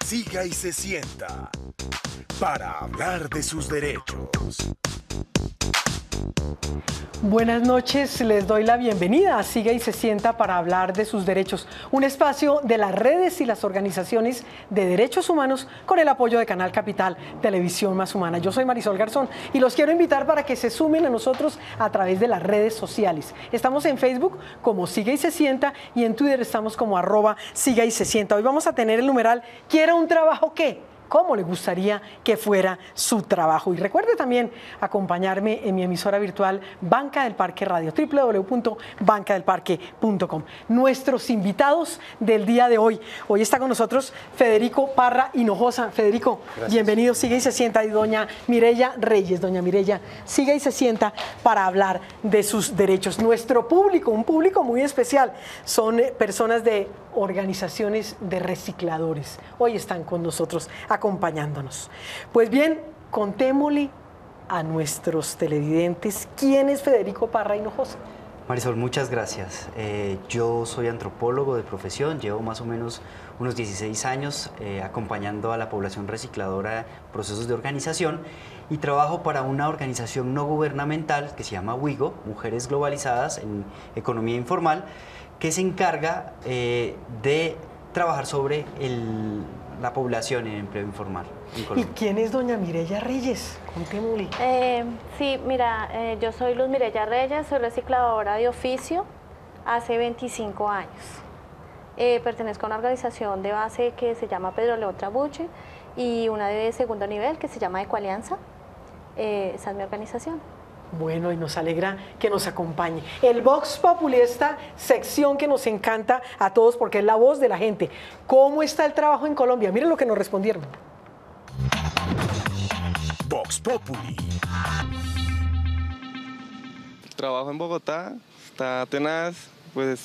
Siga y se sienta para hablar de sus derechos. Buenas noches, les doy la bienvenida a Siga y se sienta para hablar de sus derechos, un espacio de las redes y las organizaciones de derechos humanos con el apoyo de Canal Capital, Televisión Más Humana. Yo soy Marisol Garzón y los quiero invitar para que se sumen a nosotros a través de las redes sociales. Estamos en Facebook como Siga y se sienta y en Twitter estamos como @Siga y se sienta. Hoy vamos a tener el numeral ¿Quiere un trabajo qué? ¿Cómo le gustaría que fuera su trabajo? Y recuerde también acompañarme en mi emisora virtual Banca del Parque Radio, www.bancadelparque.com. Nuestros invitados del día de hoy. Hoy está con nosotros Federico Parra Hinojosa. Federico, gracias. Bienvenido. Siga y se sienta. Y doña Mireya Reyes. Doña Mireya, siga y se sienta para hablar de sus derechos. Nuestro público, un público muy especial, son personas de organizaciones de recicladores. Hoy están con nosotros acompañándonos. Pues bien, contémosle a nuestros televidentes quién es Federico Parra Hinojosa. Marisol, muchas gracias. Yo soy antropólogo de profesión, llevo más o menos unos 16 años acompañando a la población recicladora en procesos de organización y trabajo para una organización no gubernamental que se llama WIGO, Mujeres Globalizadas en Economía Informal, que se encarga de trabajar sobre la población en empleo informal en Colombia. ¿Y quién es doña Mireya Reyes? Contémosle. Sí, mira, yo soy Luz Mireya Reyes, soy recicladora de oficio hace 25 años. Pertenezco a una organización de base que se llama Pedro León Trabuche y una de segundo nivel que se llama Ecoalianza. Esa es mi organización. Bueno, y nos alegra que nos acompañe. El Vox Populi, esta sección que nos encanta a todos porque es la voz de la gente. ¿Cómo está el trabajo en Colombia? Miren lo que nos respondieron. Vox Populi. Trabajo en Bogotá, está tenaz, pues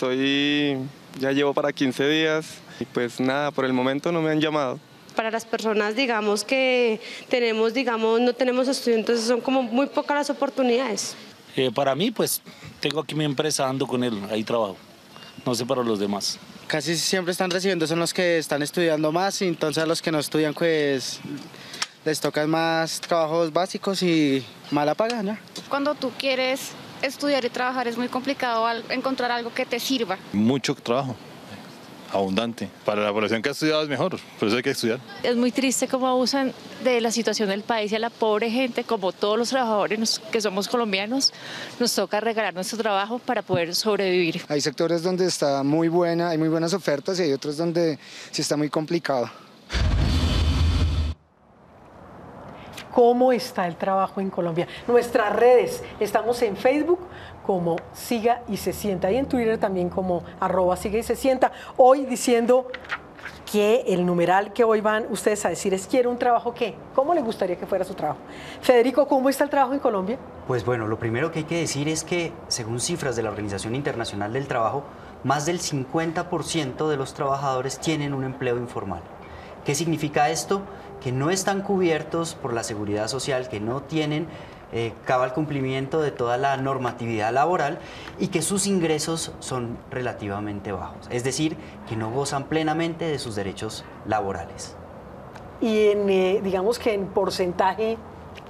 ya llevo para 15 días y pues nada, por el momento no me han llamado. Para las personas, digamos, que no tenemos estudiantes, son como muy pocas las oportunidades. Para mí, pues, tengo aquí mi empresa, ando con él, ahí trabajo. No sé para los demás. Casi siempre están recibiendo, son los que están estudiando más, y entonces a los que no estudian, pues, les tocan más trabajos básicos y mala paga, ¿no? Cuando tú quieres estudiar y trabajar es muy complicado encontrar algo que te sirva. Mucho trabajo. Abundante. Para la población que ha estudiado es mejor, por eso hay que estudiar. Es muy triste cómo abusan de la situación del país y a la pobre gente, como todos los trabajadores que somos colombianos, nos toca regalar nuestro trabajo para poder sobrevivir. Hay sectores donde está muy buena, hay muy buenas ofertas y hay otros donde sí está muy complicado. ¿Cómo está el trabajo en Colombia? Nuestras redes, estamos en Facebook como Siga y se sienta y en Twitter también como @Siga y se sienta. Hoy diciendo que el numeral que hoy van ustedes a decir es ¿quiere un trabajo qué? ¿Cómo le gustaría que fuera su trabajo? Federico, ¿cómo está el trabajo en Colombia? Pues bueno, lo primero que hay que decir es que según cifras de la Organización Internacional del Trabajo, más del 50% de los trabajadores tienen un empleo informal. ¿Qué significa esto? Que no están cubiertos por la seguridad social, que no tienen cabal cumplimiento de toda la normatividad laboral y que sus ingresos son relativamente bajos, es decir, que no gozan plenamente de sus derechos laborales. Y digamos que en porcentaje,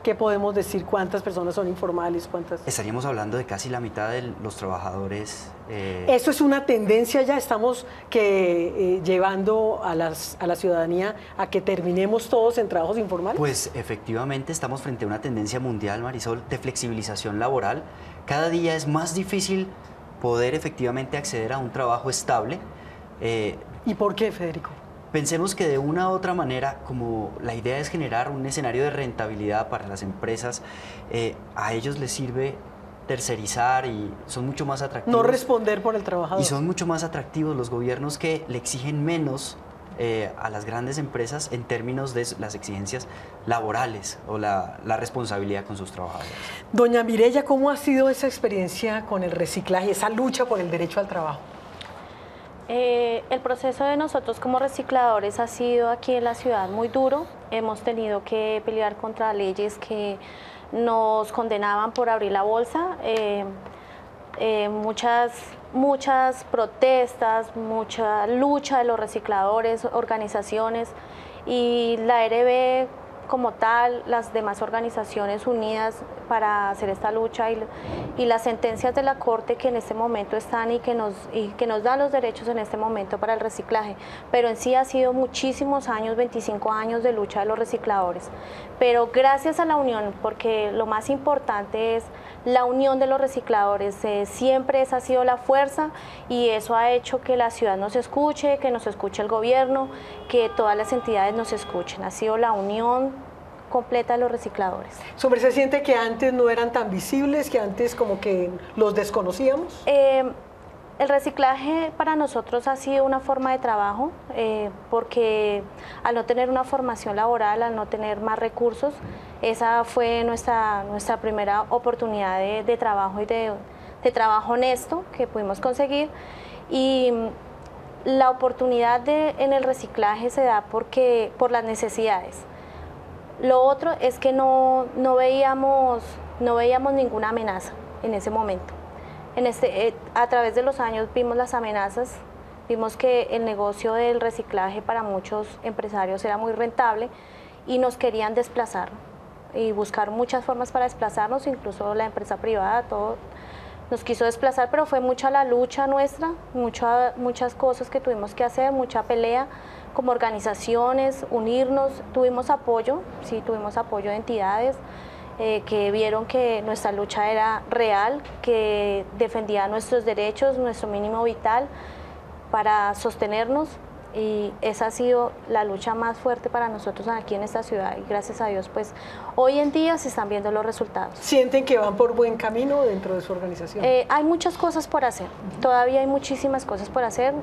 ¿qué podemos decir? ¿Cuántas personas son informales? ¿Cuántas? Estaríamos hablando de casi la mitad de los trabajadores. ¿Eso es una tendencia ya? ¿Estamos llevando a la ciudadanía a que terminemos todos en trabajos informales? Pues efectivamente estamos frente a una tendencia mundial, Marisol, de flexibilización laboral. Cada día es más difícil poder efectivamente acceder a un trabajo estable. ¿Y por qué, Federico? Pensemos que de una u otra manera, como la idea es generar un escenario de rentabilidad para las empresas, a ellos les sirve tercerizar y son mucho más atractivos. No responder por el trabajador. Y son mucho más atractivos los gobiernos que le exigen menos a las grandes empresas en términos de las exigencias laborales o la responsabilidad con sus trabajadores. Doña Mireya, ¿cómo ha sido esa experiencia con el reciclaje, esa lucha por el derecho al trabajo? El proceso de nosotros como recicladores ha sido aquí en la ciudad muy duro. Hemos tenido que pelear contra leyes que nos condenaban por abrir la bolsa. Muchas protestas, mucha lucha de los recicladores, organizaciones, y la ERB como tal, las demás organizaciones unidas para hacer esta lucha, y las sentencias de la Corte que en este momento están y que nos dan los derechos en este momento para el reciclaje. Pero en sí ha sido muchísimos años, 25 años de lucha de los recicladores. Pero gracias a la unión, porque lo más importante es la unión de los recicladores, siempre esa ha sido la fuerza, y eso ha hecho que la ciudad nos escuche, que nos escuche el gobierno, que todas las entidades nos escuchen. Ha sido la unión completa de los recicladores. ¿Su merced siente que antes no eran tan visibles, que antes como que los desconocíamos? El reciclaje para nosotros ha sido una forma de trabajo, porque al no tener una formación laboral, al no tener más recursos, esa fue nuestra primera oportunidad de trabajo y de trabajo honesto que pudimos conseguir. Y la oportunidad en el reciclaje se da por las necesidades. Lo otro es que no veíamos ninguna amenaza en ese momento. A través de los años vimos las amenazas, vimos que el negocio del reciclaje para muchos empresarios era muy rentable y nos querían desplazar y buscar muchas formas para desplazarnos, incluso la empresa privada, todo nos quiso desplazar, pero fue mucha la lucha nuestra, muchas cosas que tuvimos que hacer, mucha pelea como organizaciones, unirnos, tuvimos apoyo, sí, tuvimos apoyo de entidades, que vieron que nuestra lucha era real, que defendía nuestros derechos, nuestro mínimo vital para sostenernos, y esa ha sido la lucha más fuerte para nosotros aquí en esta ciudad, y gracias a Dios pues hoy en día se están viendo los resultados. ¿Sienten que van por buen camino dentro de su organización? Hay muchas cosas por hacer, todavía hay muchísimas cosas por hacer,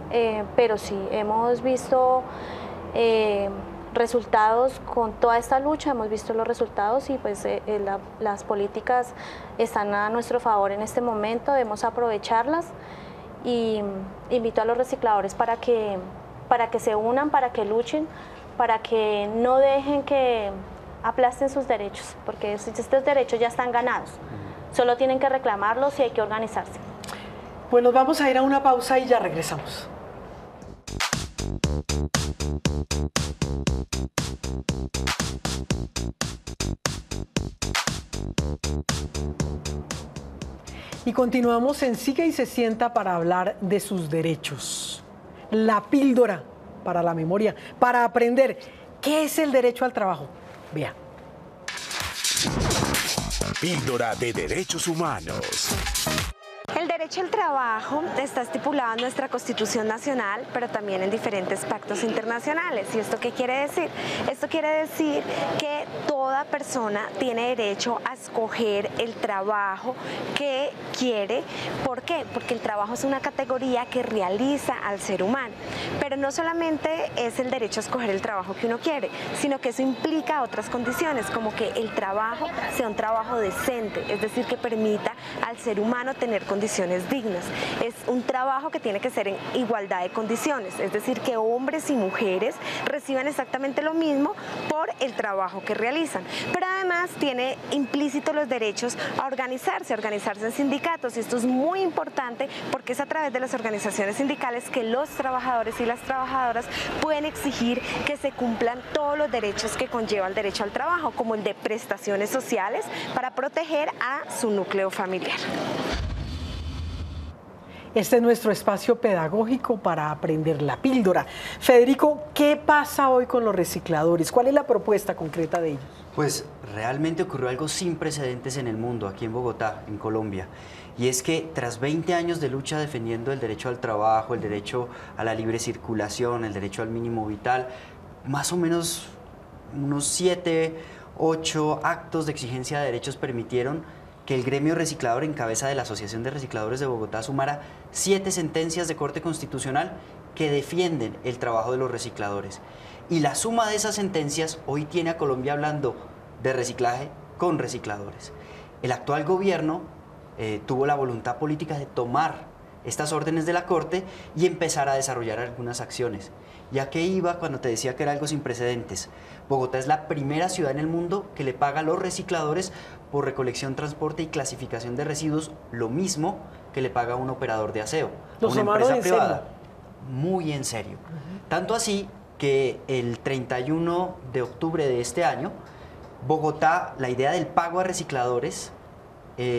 pero sí, hemos visto resultados con toda esta lucha, hemos visto los resultados, y pues las políticas están a nuestro favor en este momento, debemos aprovecharlas, y invito a los recicladores para que se unan, para que luchen, para que no dejen que aplasten sus derechos, porque estos derechos ya están ganados, solo tienen que reclamarlos y hay que organizarse. Pues nos vamos a ir a una pausa y ya regresamos. Y continuamos en Siga y se sienta para hablar de sus derechos. La píldora para la memoria, para aprender qué es el derecho al trabajo. Vea. Píldora de Derechos Humanos. El derecho al trabajo está estipulado en nuestra Constitución Nacional, pero también en diferentes pactos internacionales. ¿Y esto qué quiere decir? Esto quiere decir que toda persona tiene derecho a escoger el trabajo que quiere. ¿Por qué? Porque el trabajo es una categoría que realiza al ser humano. Pero no solamente es el derecho a escoger el trabajo que uno quiere, sino que eso implica otras condiciones, como que el trabajo sea un trabajo decente, es decir, que permita al ser humano tener condiciones dignas. Es un trabajo que tiene que ser en igualdad de condiciones, es decir, que hombres y mujeres reciban exactamente lo mismo por el trabajo que realizan. Pero además tiene implícito los derechos a organizarse en sindicatos, y esto es muy importante porque es a través de las organizaciones sindicales que los trabajadores y las trabajadoras pueden exigir que se cumplan todos los derechos que conlleva el derecho al trabajo, como el de prestaciones sociales para proteger a su núcleo familiar. Este es nuestro espacio pedagógico para aprender la píldora. Federico, ¿qué pasa hoy con los recicladores? ¿Cuál es la propuesta concreta de ellos? Pues realmente ocurrió algo sin precedentes en el mundo, aquí en Bogotá, en Colombia. Y es que tras 20 años de lucha defendiendo el derecho al trabajo, el derecho a la libre circulación, el derecho al mínimo vital, más o menos unos 7, 8 actos de exigencia de derechos permitieron que el gremio reciclador en cabeza de la Asociación de Recicladores de Bogotá sumara 7 sentencias de Corte Constitucional que defienden el trabajo de los recicladores. Y la suma de esas sentencias hoy tiene a Colombia hablando de reciclaje con recicladores. El actual gobierno tuvo la voluntad política de tomar estas órdenes de la Corte y empezar a desarrollar algunas acciones. ¿Ya que iba cuando te decía que era algo sin precedentes? Bogotá es la primera ciudad en el mundo que le paga a los recicladores por recolección, transporte y clasificación de residuos, lo mismo que le paga a un operador de aseo, a una empresa privada. Muy en serio. Tanto así que el 31 de octubre de este año, Bogotá, la idea del pago a recicladores,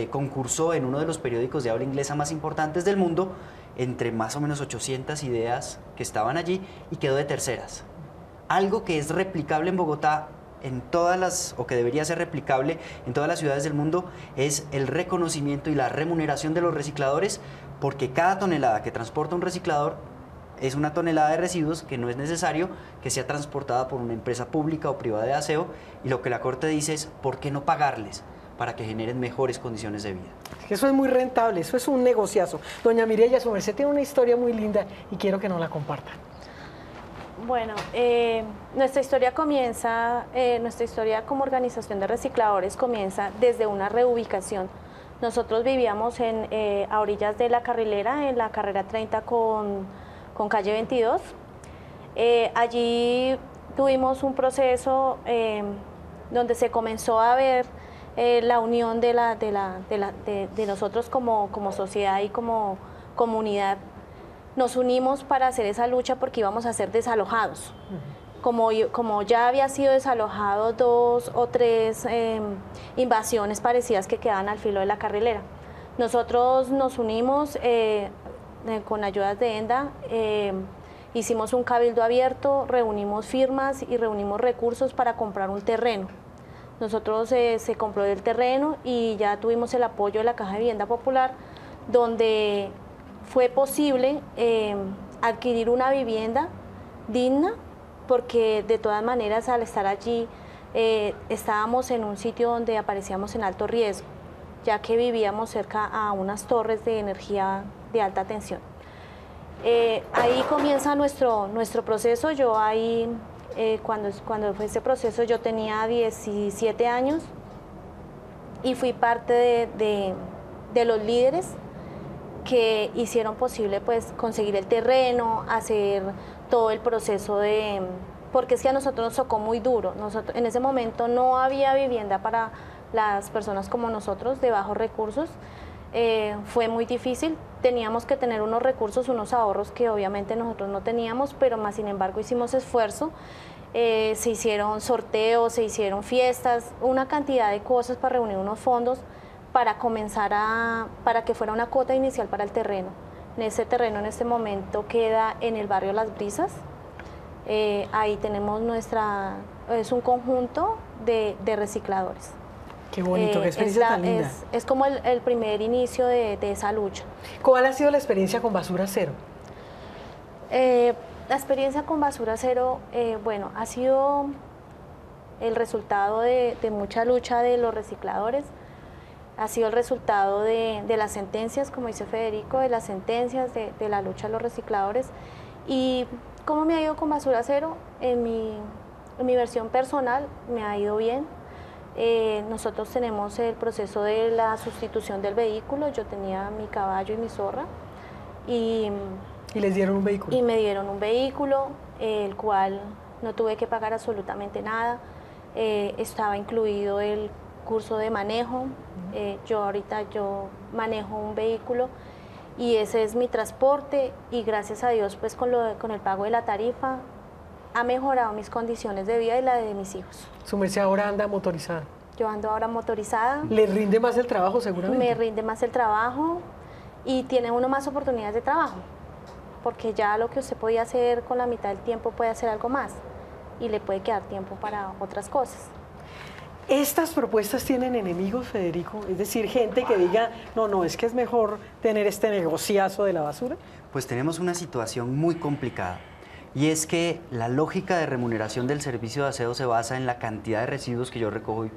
concursó en uno de los periódicos de habla inglesa más importantes del mundo, entre más o menos 800 ideas que estaban allí, y quedó de terceras. Algo que es replicable en Bogotá, o que debería ser replicable en todas las ciudades del mundo, es el reconocimiento y la remuneración de los recicladores, porque cada tonelada que transporta un reciclador es una tonelada de residuos que no es necesario que sea transportada por una empresa pública o privada de aseo, y lo que la Corte dice es, ¿por qué no pagarles para que generen mejores condiciones de vida? Es que eso es muy rentable, eso es un negociazo. Doña Mireya, su merced tiene una historia muy linda y quiero que nos la comparta. Bueno, nuestra historia como organización de recicladores comienza desde una reubicación. Nosotros vivíamos a orillas de la carrilera, en la carrera 30 con calle 22. Allí tuvimos un proceso donde se comenzó a ver la unión de nosotros como sociedad y como comunidad. Nos unimos para hacer esa lucha porque íbamos a ser desalojados. Como ya había sido desalojado 2 o 3 invasiones parecidas que quedaban al filo de la carrilera. Nosotros nos unimos con ayudas de ENDA, hicimos un cabildo abierto, reunimos firmas y reunimos recursos para comprar un terreno. Nosotros se compró el terreno y ya tuvimos el apoyo de la Caja de Vivienda Popular, donde fue posible adquirir una vivienda digna, porque de todas maneras al estar allí estábamos en un sitio donde aparecíamos en alto riesgo, ya que vivíamos cerca a unas torres de energía de alta tensión. Ahí comienza nuestro proceso. Yo ahí, cuando fue ese proceso, yo tenía 17 años y fui parte de los líderes que hicieron posible pues conseguir el terreno, hacer todo el proceso porque es que a nosotros nos tocó muy duro. En ese momento no había vivienda para las personas como nosotros de bajos recursos. Fue muy difícil, teníamos que tener unos recursos, unos ahorros que obviamente nosotros no teníamos, pero más sin embargo hicimos esfuerzo. Se hicieron sorteos, se hicieron fiestas, una cantidad de cosas para reunir unos fondos para comenzar para que fuera una cuota inicial para el terreno. Ese terreno en este momento queda en el barrio Las Brisas. Ahí tenemos es un conjunto de recicladores. Qué bonito, qué experiencia tan linda. Es como el primer inicio de esa lucha. ¿Cuál ha sido la experiencia con Basura Cero? La experiencia con Basura Cero, bueno, ha sido el resultado de mucha lucha de los recicladores. Ha sido el resultado de las sentencias, como dice Federico, de las sentencias, de la lucha de los recicladores. ¿Y cómo me ha ido con Basura Cero? En mi versión personal me ha ido bien. Nosotros tenemos el proceso de la sustitución del vehículo. Yo tenía mi caballo y mi zorra. ¿Y les dieron un vehículo? Y me dieron un vehículo, el cual no tuve que pagar absolutamente nada. Estaba incluido el curso de manejo. Yo manejo un vehículo y ese es mi transporte, y gracias a Dios pues con el pago de la tarifa ha mejorado mis condiciones de vida y la de mis hijos. Su merced ahora anda motorizada. Yo ando ahora motorizada. ¿Le rinde más el trabajo seguramente? Me rinde más el trabajo y tiene uno más oportunidades de trabajo, porque ya lo que usted podía hacer con la mitad del tiempo puede hacer algo más y le puede quedar tiempo para otras cosas. ¿Estas propuestas tienen enemigos, Federico? Es decir, gente que diga, no, es que es mejor tener este negociazo de la basura. Pues tenemos una situación muy complicada, y es que la lógica de remuneración del servicio de aseo se basa en la cantidad de residuos que yo recojo y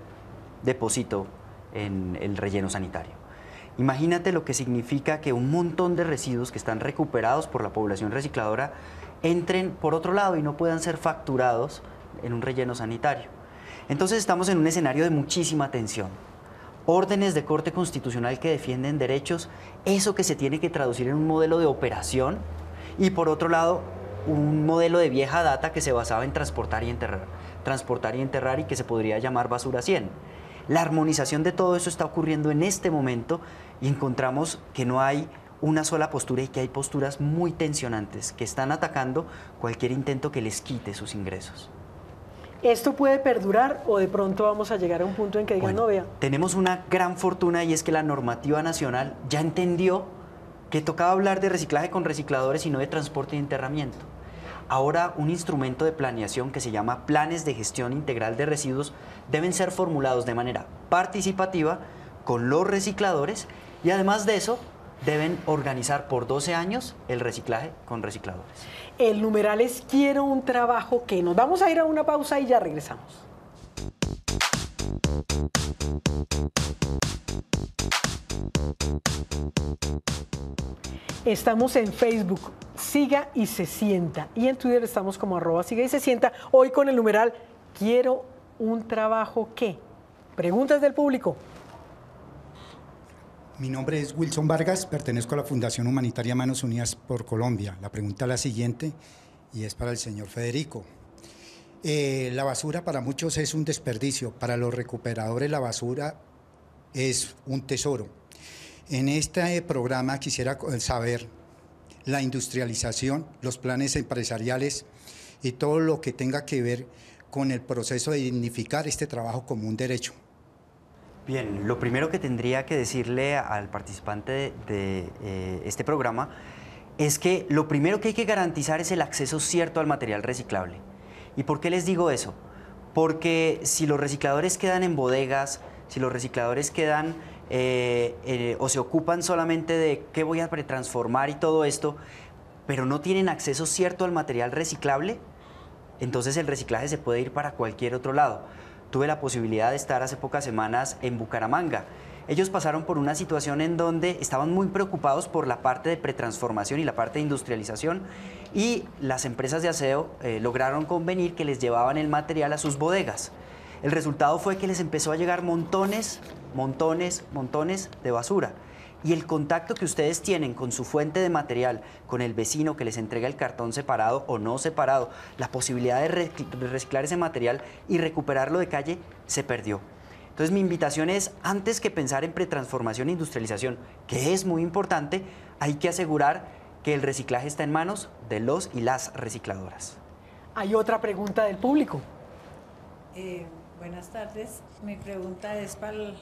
deposito en el relleno sanitario. Imagínate lo que significa que un montón de residuos que están recuperados por la población recicladora entren por otro lado y no puedan ser facturados en un relleno sanitario. Entonces estamos en un escenario de muchísima tensión. órdenes de corte constitucional que defienden derechos, eso que se tiene que traducir en un modelo de operación, y por otro lado, un modelo de vieja data que se basaba en transportar y enterrar y que se podría llamar basura 100. La armonización de todo eso está ocurriendo en este momento y encontramos que no hay una sola postura y que hay posturas muy tensionantes que están atacando cualquier intento que les quite sus ingresos. ¿Esto puede perdurar o de pronto vamos a llegar a un punto en que digan, no, vea? Tenemos una gran fortuna y es que la normativa nacional ya entendió que tocaba hablar de reciclaje con recicladores y no de transporte y enterramiento. Ahora, un instrumento de planeación que se llama Planes de Gestión Integral de Residuos deben ser formulados de manera participativa con los recicladores y además de eso deben organizar por 12 años el reciclaje con recicladores. El numeral es quiero un trabajo que. Nos vamos a ir a una pausa y ya regresamos. Estamos en Facebook, Siga y se sienta. Y en Twitter estamos como @siga y se sienta. Hoy con el numeral quiero un trabajo que. Preguntas del público. Mi nombre es Wilson Vargas, pertenezco a la Fundación Humanitaria Manos Unidas por Colombia. La pregunta es la siguiente y es para el señor Federico. La basura para muchos es un desperdicio, para los recuperadores la basura es un tesoro. En este programa quisiera saber la industrialización, los planes empresariales y todo lo que tenga que ver con el proceso de dignificar este trabajo como un derecho. Bien, lo primero que tendría que decirle al participante de este programa es que lo primero que hay que garantizar es el acceso cierto al material reciclable. ¿Y por qué les digo eso? Porque si los recicladores quedan en bodegas, si los recicladores quedan o se ocupan solamente de qué voy a pretransformar y todo esto, pero no tienen acceso cierto al material reciclable, entonces el reciclaje se puede ir para cualquier otro lado. Tuve la posibilidad de estar hace pocas semanas en Bucaramanga. Ellos pasaron por una situación en donde estaban muy preocupados por la parte de pretransformación y la parte de industrialización y las empresas de aseo lograron convenir que les llevaban el material a sus bodegas. El resultado fue que les empezó a llegar montones de basura. Y el contacto que ustedes tienen con su fuente de material, con el vecino que les entrega el cartón separado o no separado, la posibilidad de reciclar ese material y recuperarlo de calle, se perdió. Entonces mi invitación es, antes que pensar en pretransformación e industrialización, que es muy importante, hay que asegurar que el reciclaje está en manos de los y las recicladoras. Hay otra pregunta del público. Buenas tardes. Mi pregunta es para el...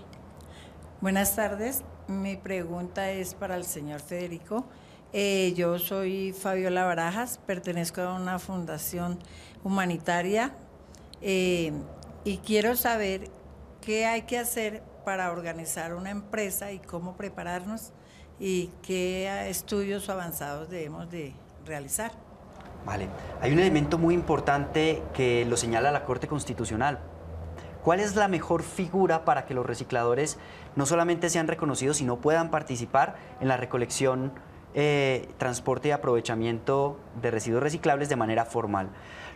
Buenas tardes. Mi pregunta es para el señor Federico. Yo soy Fabiola Barajas, pertenezco a una fundación humanitaria y quiero saber qué hay que hacer para organizar una empresa y cómo prepararnos y qué estudios avanzados debemos de realizar. Vale, hay un elemento muy importante que lo señala la Corte Constitucional. ¿Cuál es la mejor figura para que los recicladores no solamente sean reconocidos, sino puedan participar en la recolección, transporte y aprovechamiento de residuos reciclables de manera formal?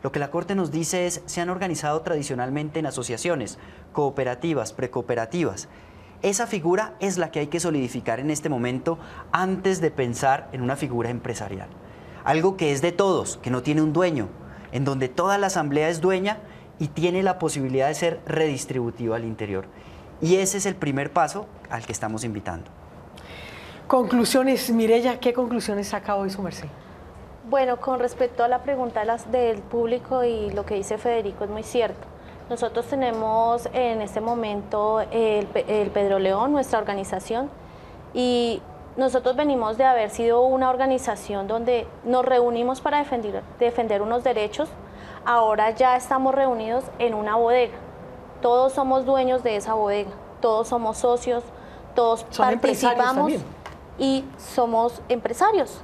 Lo que la Corte nos dice es, se han organizado tradicionalmente en asociaciones, cooperativas, precooperativas. Esa figura es la que hay que solidificar en este momento antes de pensar en una figura empresarial. Algo que es de todos, que no tiene un dueño, en donde toda la asamblea es dueña y tiene la posibilidad de ser redistributiva al interior. Y ese es el primer paso al que estamos invitando. Conclusiones, Mireya, ¿qué conclusiones saca hoy su merced? Bueno, con respecto a la pregunta del público y lo que dice Federico, es muy cierto. Nosotros tenemos en este momento el Pedro León, nuestra organización, y nosotros venimos de haber sido una organización donde nos reunimos para defender unos derechos. Ahora ya estamos reunidos en una bodega. Todos somos dueños de esa bodega, todos somos socios, todos participamos y somos empresarios,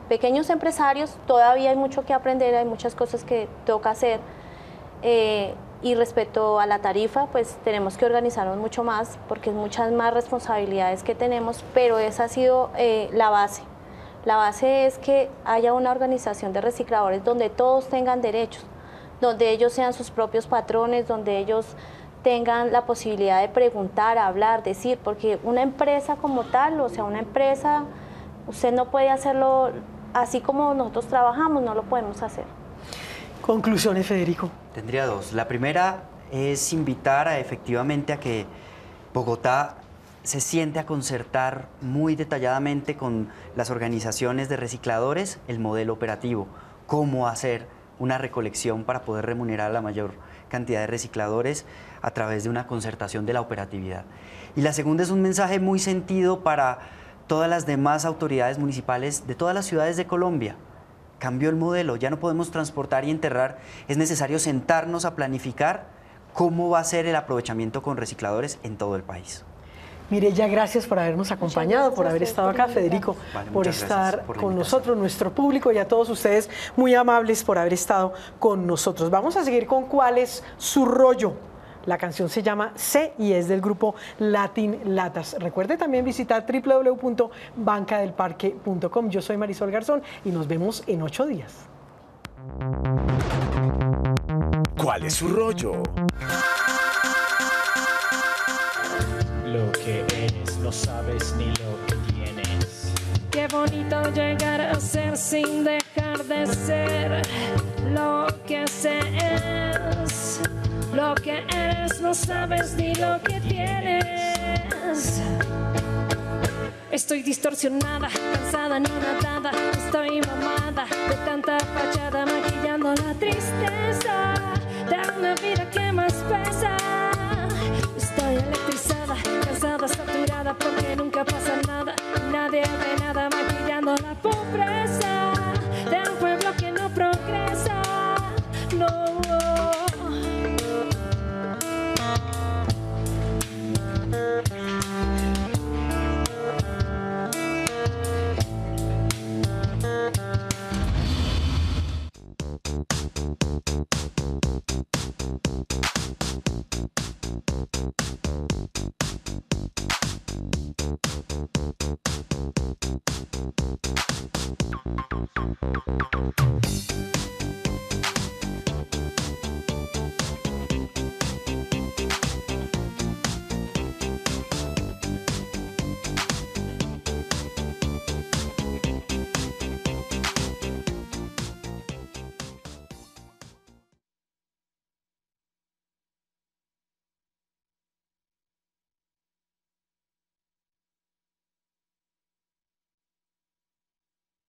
pequeños empresarios. Todavía hay mucho que aprender, hay muchas cosas que toca hacer. Y respecto a la tarifa, pues tenemos que organizarnos mucho más porque es muchas más responsabilidades que tenemos, pero esa ha sido la base. La base es que haya una organización de recicladores donde todos tengan derechos, donde ellos sean sus propios patrones, donde ellos tengan la posibilidad de preguntar, hablar, decir, porque una empresa como tal, o sea, una empresa, usted no puede hacerlo así como nosotros trabajamos, no lo podemos hacer. Conclusiones, Federico. Tendría dos. La primera es invitar efectivamente a que Bogotá se siente a concertar muy detalladamente con las organizaciones de recicladores el modelo operativo, cómo hacer una recolección para poder remunerar a la mayor cantidad de recicladores a través de una concertación de la operatividad. Y la segunda es un mensaje muy sentido para todas las demás autoridades municipales de todas las ciudades de Colombia. Cambió el modelo, ya no podemos transportar y enterrar, es necesario sentarnos a planificar cómo va a ser el aprovechamiento con recicladores en todo el país. Mireya, gracias por habernos acompañado, por haber estado acá, Federico, por estar con nosotros, nuestro público, y a todos ustedes muy amables por haber estado con nosotros. Vamos a seguir con ¿Cuál es su rollo? La canción se llama C y es del grupo Latin Latas. Recuerde también visitar www.bancadelparque.com. Yo soy Marisol Garzón y nos vemos en 8 días. ¿Cuál es su rollo? Lo que eres, no sabes ni lo que tienes. Qué bonito llegar a ser sin dejar de ser lo que se es. Lo que eres, no sabes ni lo que tienes. Estoy distorsionada, cansada, anonadada. Estoy mamada de tanta fachada, maquillando la tristeza de una vida que más pesa.